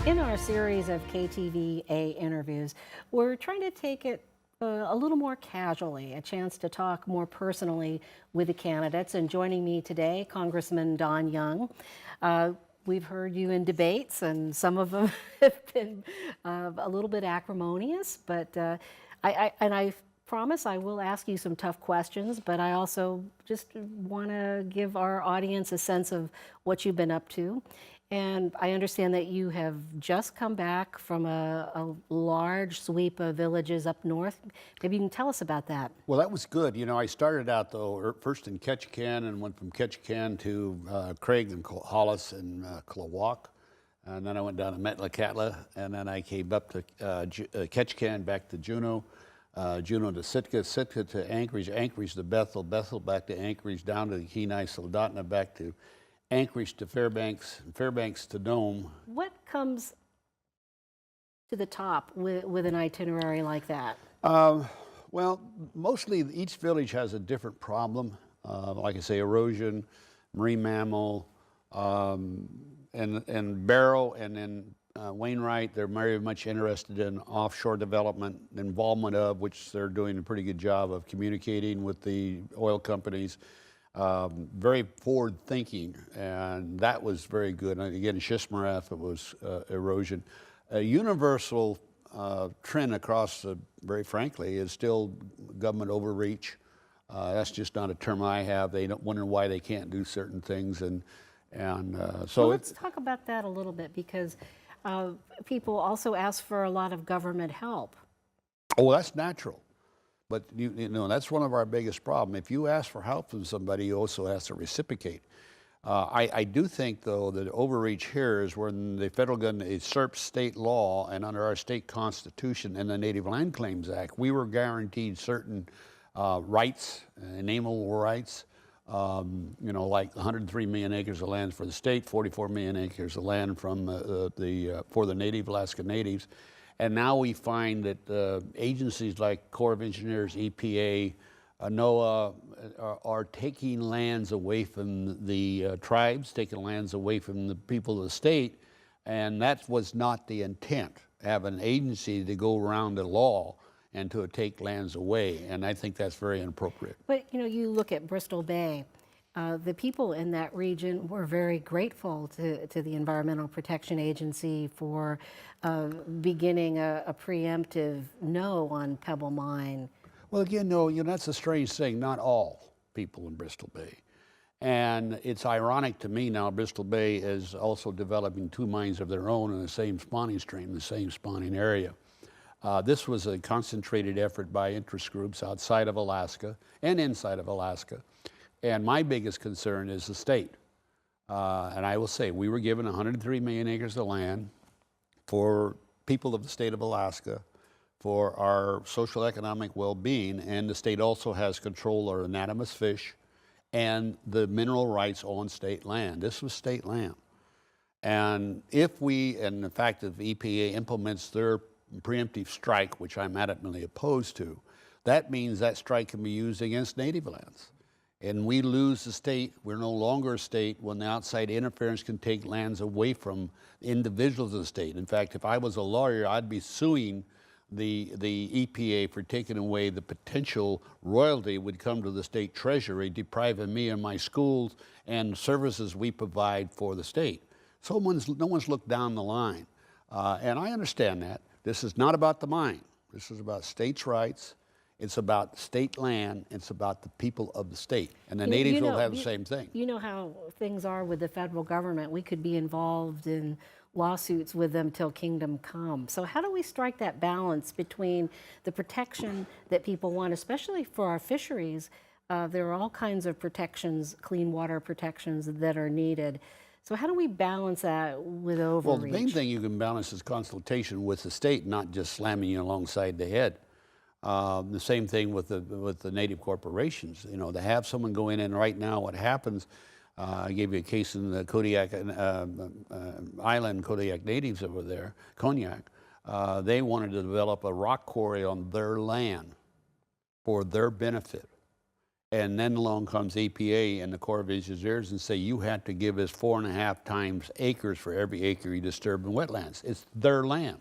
In our series of KTVA interviews, we're trying to take it a little more casually, a chance to talk more personally with the candidates. And joining me today, Congressman Don Young. We've heard you in debates, and some of them have been a little bit acrimonious, but I promise I will ask you some tough questions, but I also just want to give our audience a sense of what you've been up to. And I understand that you have just come back from a large sweep of villages up north. Maybe you can tell us about that. Well, that was good. You know, I started out, though, first in Ketchikan and went from Ketchikan to Craig and Hollis and Klawak. And then I went down to Metlakatla, and then I came up to Ketchikan, back to Juneau, Juneau to Sitka, Sitka to Anchorage, Anchorage to Bethel, Bethel back to Anchorage, down to Kenai, Soldotna, back to Anchorage to Fairbanks, and Fairbanks to Nome. What comes to the top with an itinerary like that? Well, mostly each village has a different problem. Like I say, erosion, marine mammal, and Barrow, and then Wainwright, they're very much interested in offshore development, involvement of, which they're doing a pretty good job of communicating with the oil companies. Very forward thinking, and that was very good. And again, Shishmaref, it was erosion. A universal trend across, very frankly, is still government overreach. That's just not a term I have. They don't wonder why they can't do certain things, so well, let's talk about that a little bit, because people also ask for a lot of government help. Oh, that's natural. But you know, that's one of our biggest problems. If you ask for help from somebody, you also have to reciprocate. I do think, though, that overreach here is when the federal government usurps state law, and under our state constitution and the Native Land Claims Act, we were guaranteed certain rights, inalienable rights. You know, like 103 million acres of land for the state, 44 million acres of land from for the Native Alaska Natives. And now we find that agencies like Corps of Engineers, EPA, NOAA are taking lands away from the tribes, taking lands away from the people of the state, and that was not the intent, have an agency to go around the law and to take lands away, and I think that's very inappropriate. But you know, you look at Bristol Bay, the people in that region were very grateful to the Environmental Protection Agency for beginning a preemptive no on Pebble Mine. Well, again, no, you know, that's a strange thing. Not all people in Bristol Bay. And it's ironic to me now, Bristol Bay is also developing two mines of their own in the same spawning stream, the same spawning area. This was a concentrated effort by interest groups outside of Alaska and inside of Alaska. And my biggest concern is the state. And I will say, we were given 103 million acres of land for people of the state of Alaska, for our social economic well-being, and the state also has control of anadromous fish and the mineral rights on state land. This was state land. And if we, and the fact that the EPA implements their preemptive strike, which I'm adamantly opposed to, that means that strike can be used against native lands. And we lose the state. We're no longer a state when the outside interference can take lands away from individuals of the state. In fact, if I was a lawyer, I'd be suing the EPA for taking away the potential royalty would come to the state treasury, depriving me and my schools and services we provide for the state. So no one's looked down the line. And I understand that. This is not about the mine. This is about states' rights. It's about state land. It's about the people of the state. And the natives will have the same thing. You know how things are with the federal government. We could be involved in lawsuits with them till kingdom come. So how do we strike that balance between the protection that people want, especially for our fisheries? There are all kinds of protections, clean water protections that are needed. So how do we balance that with overreach? Well, the main thing you can balance is consultation with the state, not just slamming you alongside the head. The same thing with the native corporations. You know, to have someone go in, and right now what happens, I gave you a case in the Kodiak Island, Kodiak natives over there, Cognac. They wanted to develop a rock quarry on their land for their benefit. And then along comes EPA and the Corps of Engineers and say, you had to give us 4.5 times acres for every acre you disturb in wetlands. It's their land.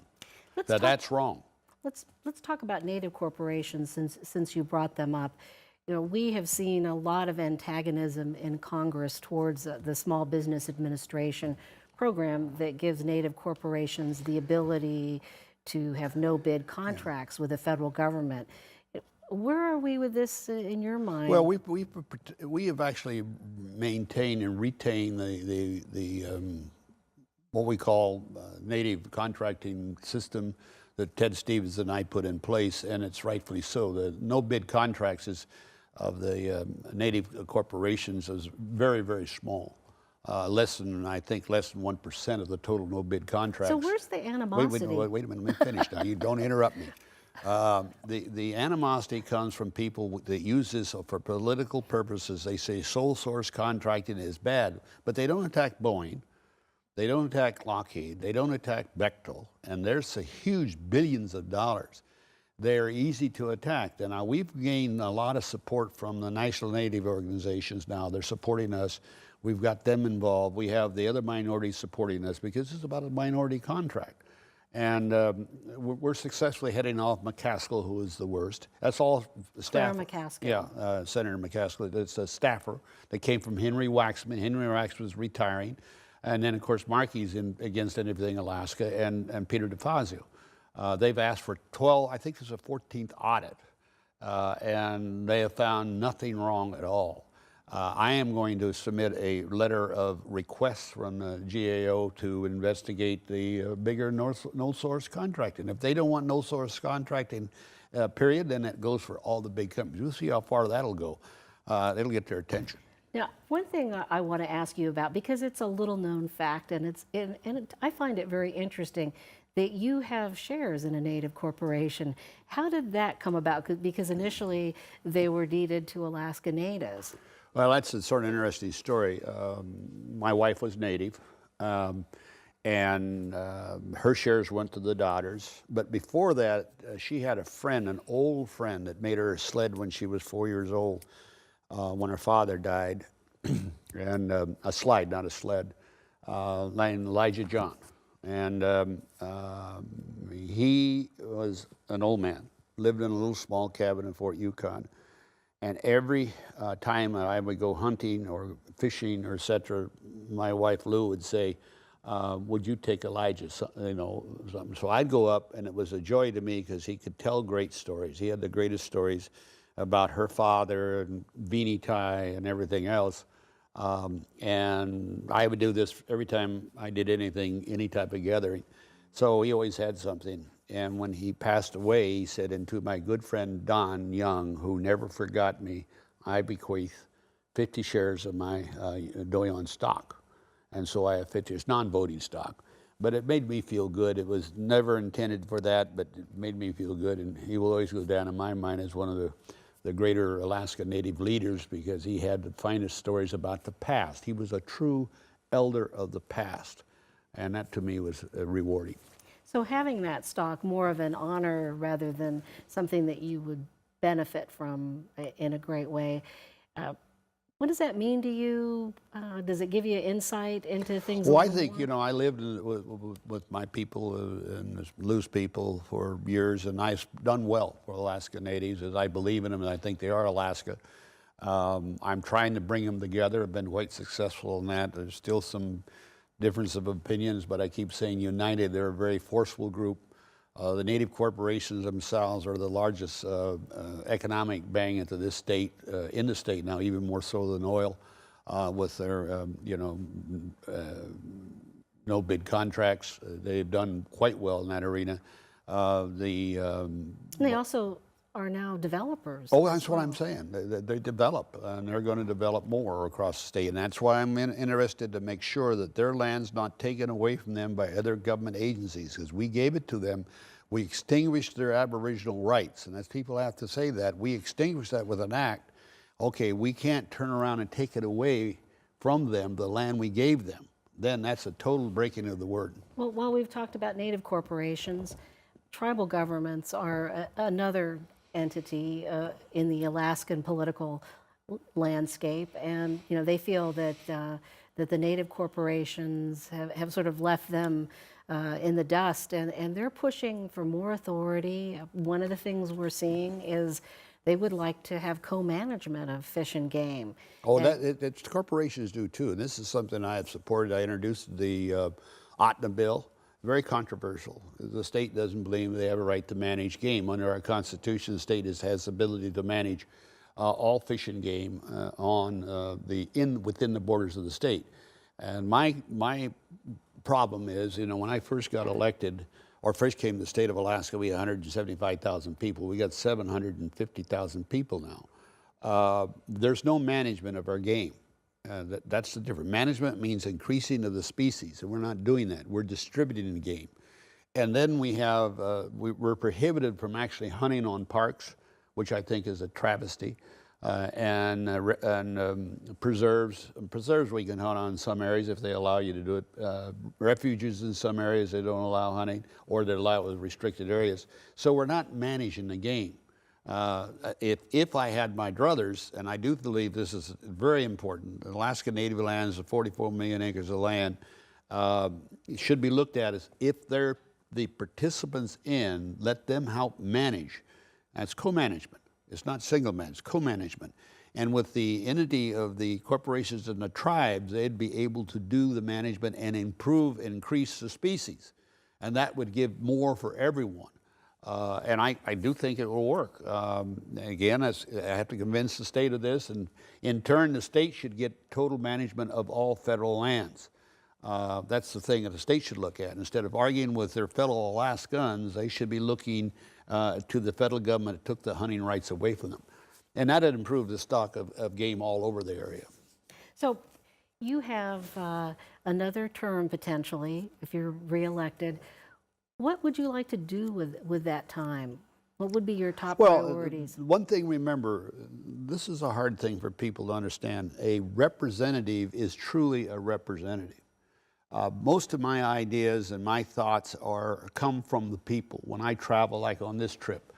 That's wrong. Let's talk about native corporations since you brought them up. You know, we have seen a lot of antagonism in Congress towards the Small Business Administration program that gives native corporations the ability to have no bid contracts with the federal government. Where are we with this in your mind? Well, we have actually maintained and retained the what we call native contracting system that Ted Stevens and I put in place, and it's rightfully so. The no bid contracts of the native corporations is very, very small. Less than 1% of the total no bid contracts. So where's the animosity? Wait a minute, let me finish now. You don't interrupt me. The animosity comes from people that use this for political purposes. They say sole source contracting is bad, but they don't attack Boeing, they don't attack Lockheed, they don't attack Bechtel, and there's a huge billions of dollars. They're easy to attack. And now we've gained a lot of support from the national native organizations now. They're supporting us. We've got them involved. We have the other minorities supporting us because it's about a minority contract. And we're successfully heading off McCaskill, who is the worst. That's all staff. Senator McCaskill. Yeah, Senator McCaskill. It's a staffer that came from Henry Waxman. Henry Waxman was retiring. And then, of course, Markey's against anything Alaska, and Peter DeFazio. They've asked for 12, I think this is a 14th audit, and they have found nothing wrong at all. I am going to submit a letter of requests from the GAO to investigate the bigger no source contracting. If they don't want no source contracting, period, then it goes for all the big companies. We'll see how far that'll go. It'll get their attention. Now, one thing I want to ask you about, because it's a little known fact, and I find it very interesting that you have shares in a native corporation. How did that come about? Because initially they were deeded to Alaska Natives. Well, that's a sort of interesting story. My wife was native, and her shares went to the daughters. But before that, she had a friend, an old friend, that made her a sled when she was 4 years old, when her father died, and a slide, not a sled, named Elijah John. And he was an old man, lived in a little small cabin in Fort Yukon. And every time I would go hunting or fishing or et cetera, my wife Lou would say, would you take Elijah, something. So I'd go up, and it was a joy to me because he could tell great stories. He had the greatest stories about her father and beanie tie and everything else. And I would do this every time I did anything, any type of gathering. So he always had something. And when he passed away, he said, and to my good friend Don Young, who never forgot me, I bequeath 50 shares of my Doyon stock. And so I have 50, it's non-voting stock. But it made me feel good. It was never intended for that, but it made me feel good. And he will always go down in my mind as one of the greater Alaska Native leaders, because he had the finest stories about the past. He was a true elder of the past. And that to me was rewarding. So having that stock more of an honor rather than something that you would benefit from in a great way. What does that mean to you? Does it give you insight into things? Well, I think, I lived with my people and Lou's people for years, and I've done well for Alaska Natives, as I believe in them, and I think they are Alaska. I'm trying to bring them together. I've been quite successful in that. There's still some difference of opinions, but I keep saying united. They're a very forceful group. The native corporations themselves are the largest economic bang into this state, in the state now, even more so than oil, with their, no bid contracts. They've done quite well in that arena. They also are now developers. Oh, that's what I'm saying. They develop, and they're going to develop more across the state. And that's why I'm interested to make sure that their land's not taken away from them by other government agencies, because we gave it to them. We extinguished their Aboriginal rights. And as people have to say that, we extinguished that with an act. Okay, we can't turn around and take it away from them, the land we gave them. Then that's a total breaking of the word. Well, while we've talked about native corporations, tribal governments are another entity in the Alaskan political landscape, and they feel that that the native corporations have sort of left them in the dust, and they're pushing for more authority. One of the things we're seeing is they would like to have co-management of fish and game. Oh, it's corporations do too, and this is something I have supported. I introduced the OTNA bill, very controversial. The state doesn't believe they have a right to manage game. Under our Constitution, the state has the ability to manage all fish and game within the borders of the state. And my problem is, when I first got elected, or first came to the state of Alaska, we had 175,000 people. We got 750,000 people now. There's no management of our game. That's the difference. Management means increasing of the species, and we're not doing that. We're distributing the game. And then we have, we're prohibited from actually hunting on parks, which I think is a travesty. And preserves. Preserves we can hunt on in some areas if they allow you to do it. Refuges in some areas they don't allow hunting, or they allow it with restricted areas. So we're not managing the game. If I had my druthers, and I do believe this is very important, Alaska Native lands of 44 million acres of land should be looked at as, if they're the participants in, let them help manage. That's co-management. It's not single man, it's co-management. And with the entity of the corporations and the tribes, they'd be able to do the management and improve and increase the species. And that would give more for everyone. And I do think it will work. Again, I have to convince the state of this, and in turn, the state should get total management of all federal lands. That's the thing that the state should look at. Instead of arguing with their fellow Alaskans, they should be looking to the federal government that took the hunting rights away from them. And that would improve the stock of game all over the area. So you have another term potentially, if you're reelected. What would you like to do with that time? What would be your top priorities? One thing, remember, this is a hard thing for people to understand. A representative is truly a representative. Most of my ideas and my thoughts come from the people. When I travel, like on this trip,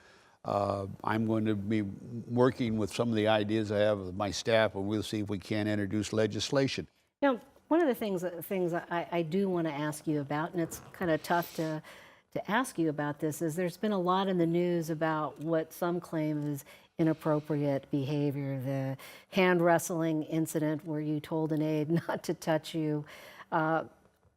I'm going to be working with some of the ideas I have with my staff, and we'll see if we can introduce legislation. Now, one of the things I do want to ask you about, and it's kind of tough to ask you about this, is there's been a lot in the news about what some claim is inappropriate behavior. The hand wrestling incident where you told an aide not to touch you.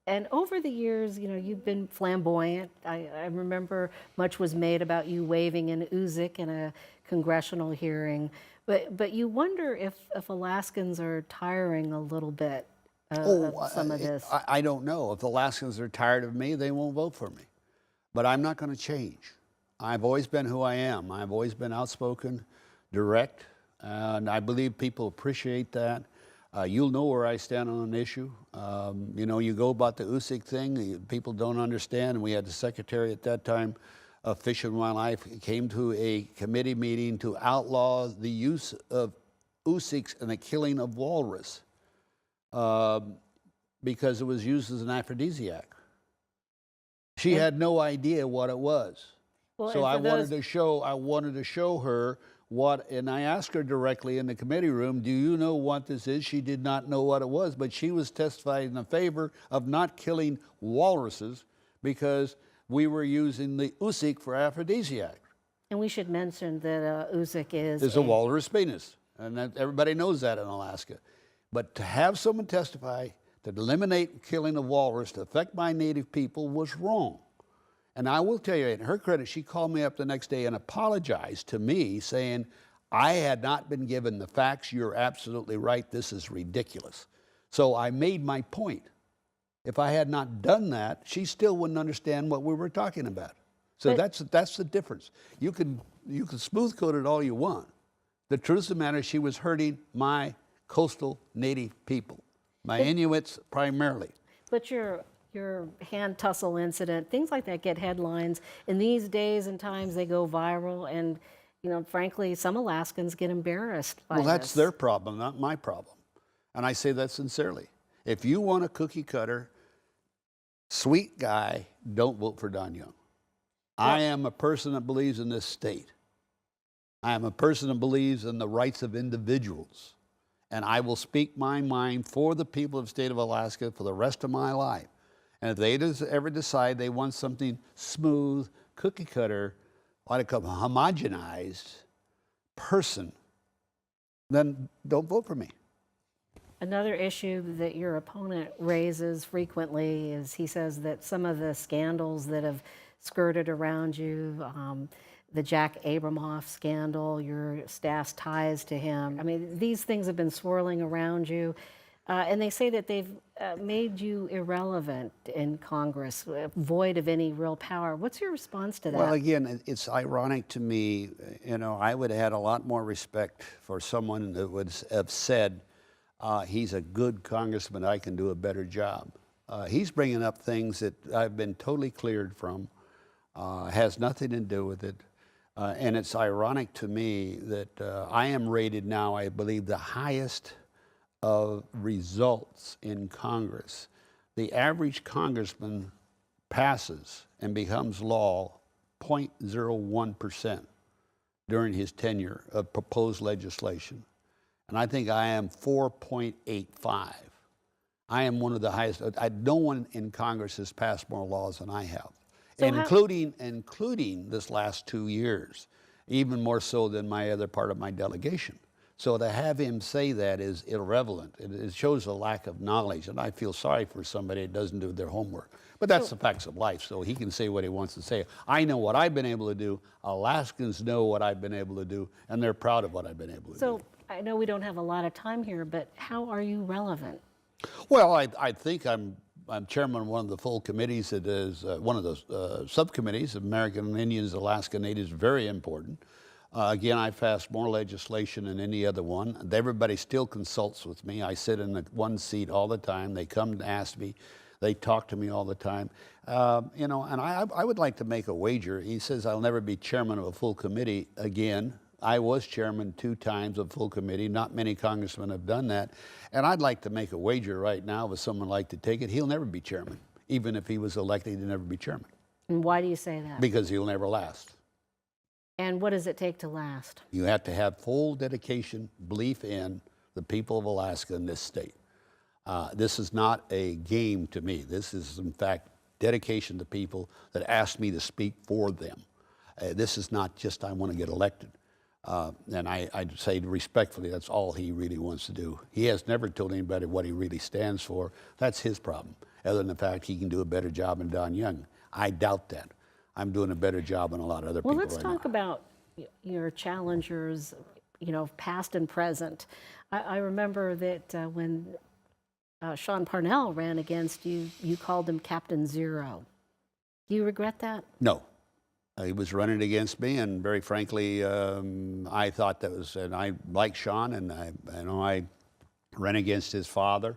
And over the years, you've been flamboyant. I remember much was made about you waving an Uzik in a congressional hearing. But you wonder if Alaskans are tiring a little bit of some of this. I don't know. If Alaskans are tired of me, they won't vote for me. But I'm not going to change. I've always been who I am. I've always been outspoken, direct, and I believe people appreciate that. You'll know where I stand on an issue. You go about the Uzik thing, people don't understand. And we had the secretary at that time of Fish and Wildlife came to a committee meeting to outlaw the use of Uziks and the killing of walrus because it was used as an aphrodisiac. She had no idea what it was. Well, so I wanted to show her what, and I asked her directly in the committee room, do you know what this is? She did not know what it was, but she was testifying in favor of not killing walruses because we were using the Uzik for aphrodisiac. And we should mention that Uzik is a walrus penis, and everybody knows that in Alaska. But to have someone testify to eliminate killing of walrus to affect my native people was wrong. And I will tell you, in her credit, she called me up the next day and apologized to me, saying, I had not been given the facts. You're absolutely right. This is ridiculous. So I made my point. If I had not done that, she still wouldn't understand what we were talking about. So that's the difference. You can smooth coat it all you want. The truth of the matter is she was hurting my coastal native people, my Inuits primarily. But your hand tussle incident, things like that get headlines. In these days and times, they go viral, and frankly, some Alaskans get embarrassed by this. Well, that's their problem, not my problem. And I say that sincerely. If you want a cookie cutter, sweet guy, don't vote for Don Young. I am a person that believes in this state. I am a person that believes in the rights of individuals. And I will speak my mind for the people of the state of Alaska for the rest of my life. And if they ever decide they want something smooth, cookie cutter, like a homogenized person, then don't vote for me. Another issue that your opponent raises frequently is he says that some of the scandals that have skirted around you, the Jack Abramoff scandal, your staff's ties to him. I mean, these things have been swirling around you, and they say that they've made you irrelevant in Congress, void of any real power. What's your response to that? Well, again, it's ironic to me. You know, I would have had a lot more respect for someone that would have said, he's a good congressman, I can do a better job. He's bringing up things that I've been totally cleared from, has nothing to do with it. And it's ironic to me that I am rated now, I believe, the highest of results in Congress. The average congressman passes and becomes law 0.01% during his tenure of proposed legislation. And I think I am 4.85. I am one of the highest. No one in Congress has passed more laws than I have. So including this last 2 years, even more so than my other part of my delegation. So to have him say that is irrelevant. It shows a lack of knowledge, and I feel sorry for somebody that doesn't do their homework. But that's the facts of life, so he can say what he wants to say. I know what I've been able to do. Alaskans know what I've been able to do, and they're proud of what I've been able to do. So I know we don't have a lot of time here, but how are you relevant? Well, I think I'm chairman of one of the full committees that is one of the subcommittees of American Indians, Alaska Natives, very important. Again, I pass more legislation than any other one. Everybody still consults with me. I sit in the one seat all the time. They come and ask me. They talk to me all the time. You know, and I would like to make a wager. He says I'll never be chairman of a full committee again. I was chairman 2 times of full committee. Not many congressmen have done that. And I'd like to make a wager right now if someone like to take it. He'll never be chairman. Even if he was elected, he'll never be chairman. And why do you say that? Because he'll never last. And what does it take to last? You have to have full dedication, belief in the people of Alaska in this state. This is not a game to me. This is, in fact, dedication to people that ask me to speak for them. This is not just I want to get elected. And I'd say respectfully, that's all he really wants to do. He has never told anybody what he really stands for. That's his problem, other than the fact he can do a better job than Don Young. I doubt that. I'm doing a better job than a lot of other people right now. Well, let's talk about your challengers, you know, past and present. I remember that when Sean Parnell ran against you, you called him Captain Zero. Do you regret that? No. He was running against me, and very frankly, I thought that was, and I like Sean, and I ran against his father.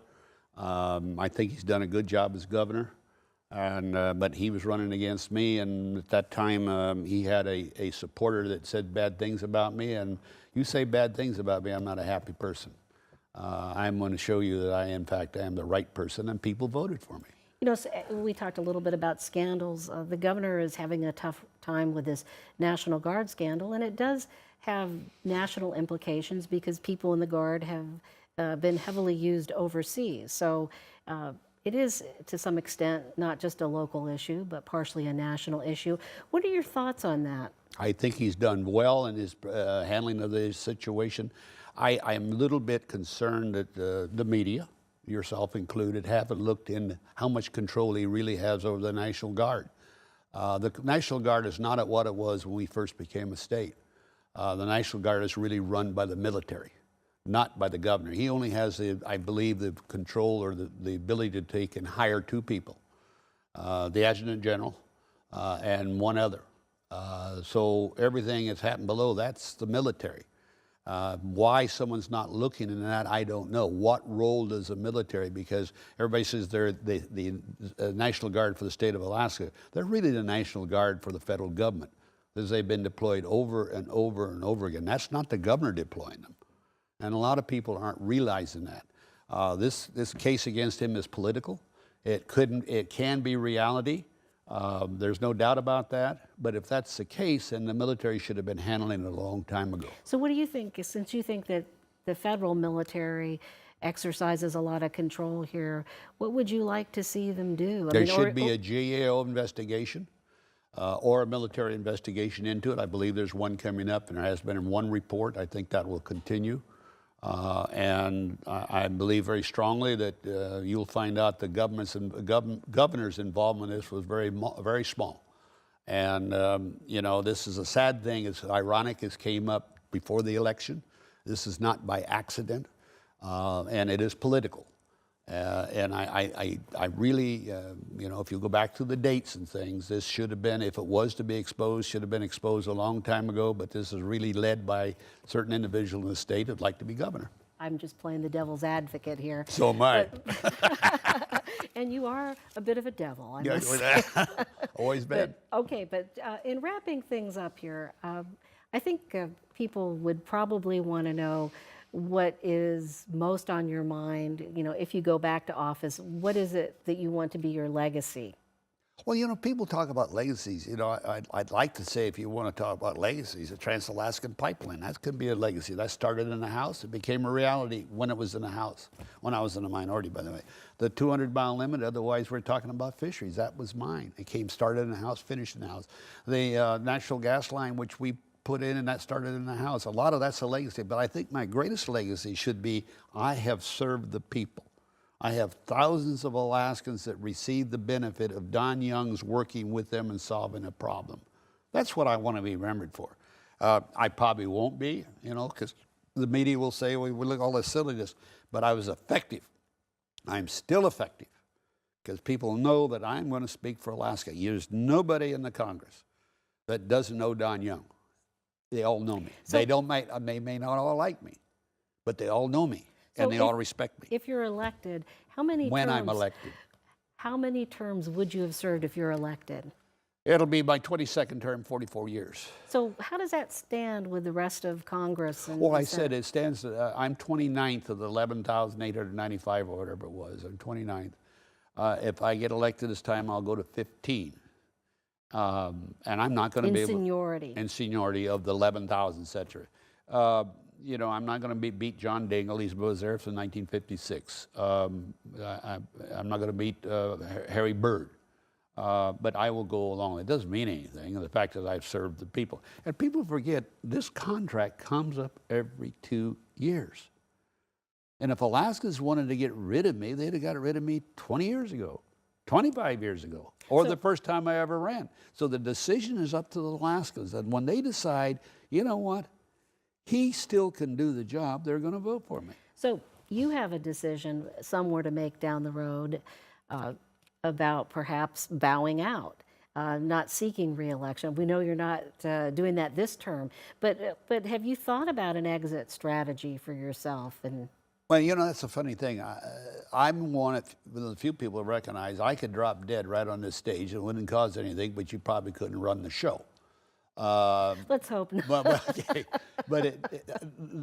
I think he's done a good job as governor, and but he was running against me, and at that time he had a supporter that said bad things about me, and you say bad things about me, I'm not a happy person. I'm going to show you that I, in fact, am the right person, and people voted for me. You know, we talked a little bit about scandals. The governor is having a tough time with this National Guard scandal, and it does have national implications because people in the Guard have been heavily used overseas. So it is, to some extent, not just a local issue, but partially a national issue. What are your thoughts on that? I think he's done well in his handling of the situation. I am a little bit concerned that the media, yourself included, haven't looked into how much control he really has over the National Guard. The National Guard is not at what it was when we first became a state. The National Guard is really run by the military, not by the governor. He only has, I believe, the control or the ability to take and hire 2 people, the Adjutant General and one other. So everything that's happened below, that's the military. Why someone's not looking in that, I don't know. What role does the military, because everybody says they're the National Guard for the state of Alaska. They're really the National Guard for the federal government, because they've been deployed over and over and over again. That's not the governor deploying them. And a lot of people aren't realizing that. This case against him is political. It can be reality. There's no doubt about that. But if that's the case, then the military should have been handling it a long time ago. So what do you think, since you think that the federal military exercises a lot of control here, what would you like to see them do? There should be a GAO investigation or a military investigation into it. I believe there's one coming up, and there has been one report. I think that will continue. And I believe very strongly that you'll find out the governor's involvement in this was very small. And, you know, this is a sad thing. It's ironic. This came up before the election. This is not by accident, and it is political. And I really, you know, if you go back to the dates and things, this should have been, if it was to be exposed, should have been exposed a long time ago, but this is really led by certain individuals in the state who'd like to be governor. I'm just playing the devil's advocate here. So am I. And you are a bit of a devil, I Yeah, must say. always been. Okay, but in wrapping things up here, I think people would probably want to know what is most on your mind, you know, if you go back to office. What is it that you want to be your legacy? Well, you know, people talk about legacies. You know, I'd like to say, if you want to talk about legacies, the Trans-Alaskan Pipeline, that could be a legacy. That started in the House. It became a reality when it was in the House, when I was in the minority, by the way. The 200-mile limit, otherwise we're talking about fisheries. That was mine. It started in the House, finished in the House. The natural gas line, which we put in, and that started in the House. A lot of that's a legacy, but I think my greatest legacy should be I have served the people. I have thousands of Alaskans that receive the benefit of Don Young's working with them and solving a problem. That's what I want to be remembered for. I probably won't be, you know, because the media will say, well, we look at all this silliness, but I was effective. I'm still effective because people know that I'm going to speak for Alaska. There's nobody in the Congress that doesn't know Don Young. They all know me. So, they may not all like me, but they all know me. And they all respect me. If you're elected, how many I'm elected. How many terms would you have served if you're elected? It'll be my 22nd term, 44 years. So how does that stand with the rest of Congress? And well, I said it stands, I'm 29th of the 11,895 or whatever it was. I'm 29th. If I get elected this time, I'll go to 15. And I'm not going to be able... seniority. In seniority of the 11,000, et cetera. You know, I'm not going to beat John Dingell. He was there from 1956. I'm not going to beat Harry Byrd. But I will go along. It doesn't mean anything. And the fact that I've served the people. And people forget this contract comes up every 2 years. And if Alaskans wanted to get rid of me, they'd have got rid of me 20 years ago, 25 years ago, or the first time I ever ran. So the decision is up to the Alaskans. And when they decide, you know what? He still can do the job, they're going to vote for me. So you have a decision somewhere to make down the road about perhaps bowing out, not seeking re-election. We know you're not doing that this term, but have you thought about an exit strategy for yourself? And well, you know, that's a funny thing. I'm one of the few people who recognize I could drop dead right on this stage. It wouldn't cause anything, but you probably couldn't run the show. Let's hope not. But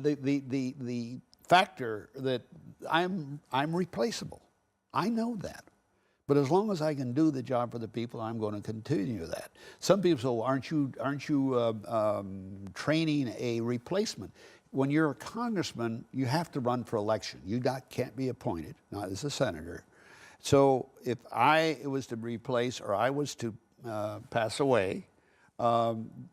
the factor that I'm replaceable, I know that. But as long as I can do the job for the people, I'm going to continue that. Some people say, well, aren't you training a replacement? When you're a congressman, you have to run for election. You can't be appointed, not as a senator. So if I was to replace or I was to pass away,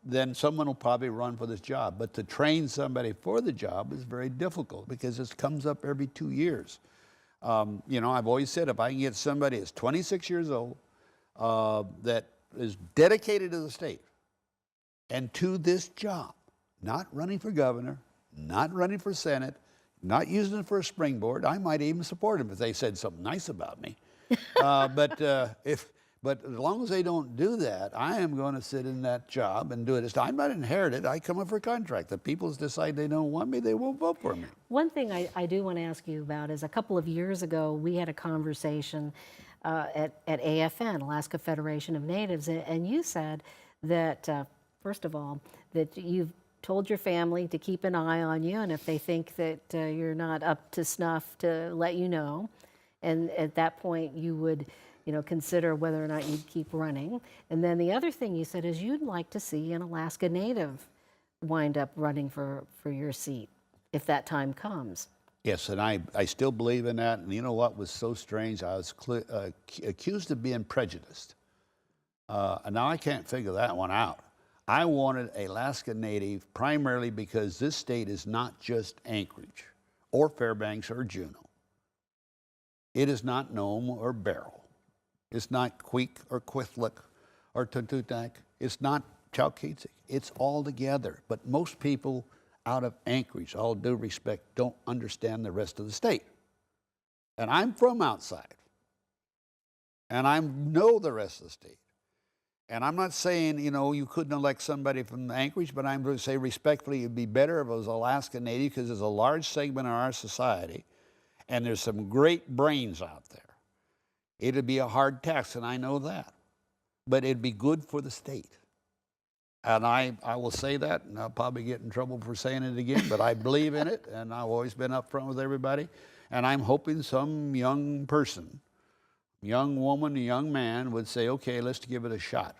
then someone will probably run for this job. But to train somebody for the job is very difficult because this comes up every 2 years. You know, I've always said if I can get somebody that's 26 years old that is dedicated to the state and to this job, not running for governor, not running for Senate, not using it for a springboard, I might even support them if they said something nice about me. But as long as they don't do that, I am going to sit in that job and do it. I'm not inherited. I come up for a contract. The people decide they don't want me, they won't vote for me. One thing I do want to ask you about is a couple of years ago, we had a conversation at AFN, Alaska Federation of Natives, and you said that, first of all, that you've told your family to keep an eye on you, and if they think that you're not up to snuff, to let you know. And at that point, you would consider whether or not you'd keep running. And then the other thing you said is you'd like to see an Alaska Native wind up running for your seat if that time comes. Yes, and I still believe in that. And you know what was so strange? I was accused of being prejudiced. And now I can't figure that one out. I wanted an Alaska Native primarily because this state is not just Anchorage or Fairbanks or Juneau. It is not Nome or Barrow. It's not Queek or Kwethluk or Tututak. It's not Chalkitsik. It's all together. But most people out of Anchorage, all due respect, don't understand the rest of the state. And I'm from outside. And I know the rest of the state. And I'm not saying, you couldn't elect somebody from Anchorage, but I'm going to say respectfully, it'd be better if it was Alaska Native because there's a large segment of our society and there's some great brains out there. It'd be a hard task, and I know that. But it'd be good for the state. And I will say that, and I'll probably get in trouble for saying it again, but I believe in it, and I've always been upfront with everybody. And I'm hoping some young person, young woman, young man would say, okay, let's give it a shot.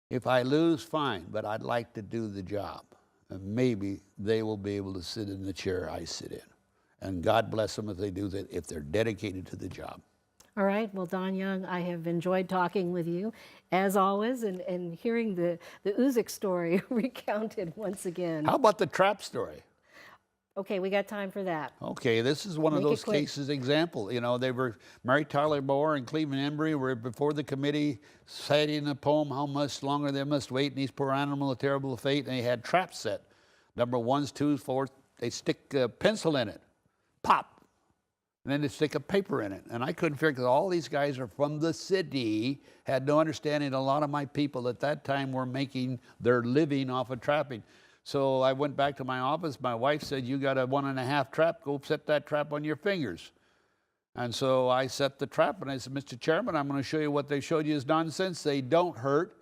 If I lose, fine, but I'd like to do the job. And maybe they will be able to sit in the chair I sit in. And God bless them if they do that, if they're dedicated to the job. All right. Well, Don Young, I have enjoyed talking with you, as always, and hearing the Uzik story recounted once again. How about the trap story? Okay, we got time for that. Okay, this is one of those cases example. They were, Mary Tyler Moore and Cleveland Embry were before the committee citing a poem, how much longer they must wait in these poor animals, a terrible fate, and they had traps set. Number 1s, 2s, 4s, they stick a pencil in it, pop. And then they stick a paper in it. And I couldn't figure, because all these guys are from the city, had no understanding. A lot of my people at that time were making their living off of trapping. So I went back to my office. My wife said, you got a 1.5 trap. Go set that trap on your fingers. And so I set the trap, and I said, Mr. Chairman, I'm going to show you what they showed you is nonsense. They don't hurt.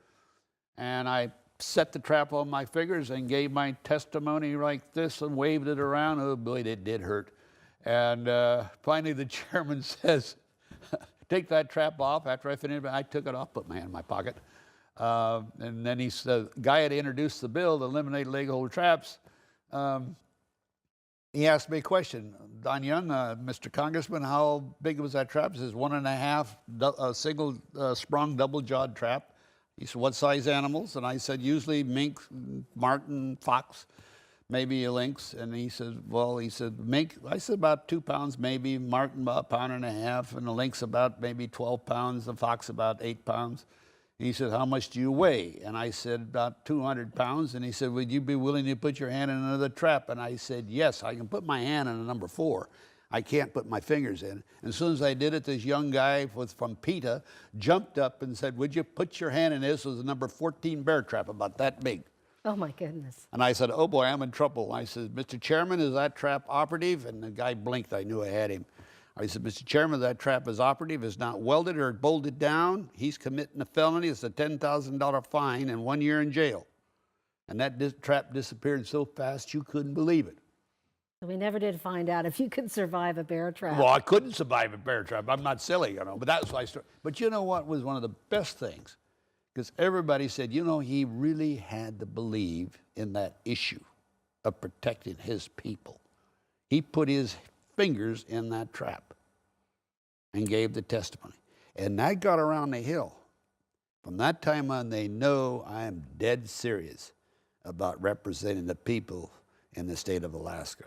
And I set the trap on my fingers and gave my testimony like this and waved it around. Oh, boy, it did hurt. And finally, the chairman says, take that trap off. After I finished, I took it off, put my hand in my pocket. And then the guy had introduced the bill to eliminate leg hold traps. He asked me a question. Don Young, Mr. Congressman, how big was that trap? He says 1.5 single sprung double jawed trap. He said, what size animals? And I said, usually mink, marten, fox, maybe a lynx. And he said, mink, I said about 2 pounds, maybe, marten about 1.5 pounds, and the lynx about maybe 12 pounds, the fox about 8 pounds. And he said, how much do you weigh? And I said, about 200 pounds. And he said, would you be willing to put your hand in another trap? And I said, yes, I can put my hand in a number 4. I can't put my fingers in. And as soon as I did it, this young guy from PETA jumped up and said, would you put your hand in this? It was a number 14 bear trap, about that big. Oh, my goodness. And I said, oh, boy, I'm in trouble. I said, Mr. Chairman, is that trap operative? And the guy blinked. I knew I had him. I said, Mr. Chairman, that trap is operative. It's not welded or bolted down. He's committing a felony. It's a $10,000 fine and 1 year in jail. And that trap disappeared so fast you couldn't believe it. We never did find out if you could survive a bear trap. Well, I couldn't survive a bear trap. I'm not silly, but that's why I started. But you know what was one of the best things? Because everybody said, he really had to believe in that issue of protecting his people. He put his fingers in that trap and gave the testimony. And that got around the hill. From that time on, they know I am dead serious about representing the people in the state of Alaska.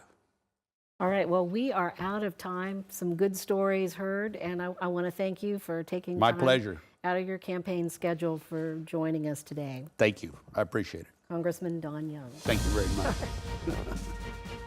All right, well, we are out of time. Some good stories heard, and I want to thank you for taking My time pleasure. Out of your campaign schedule for joining us today. Thank you. I appreciate it. Congressman Don Young. Thank you very much.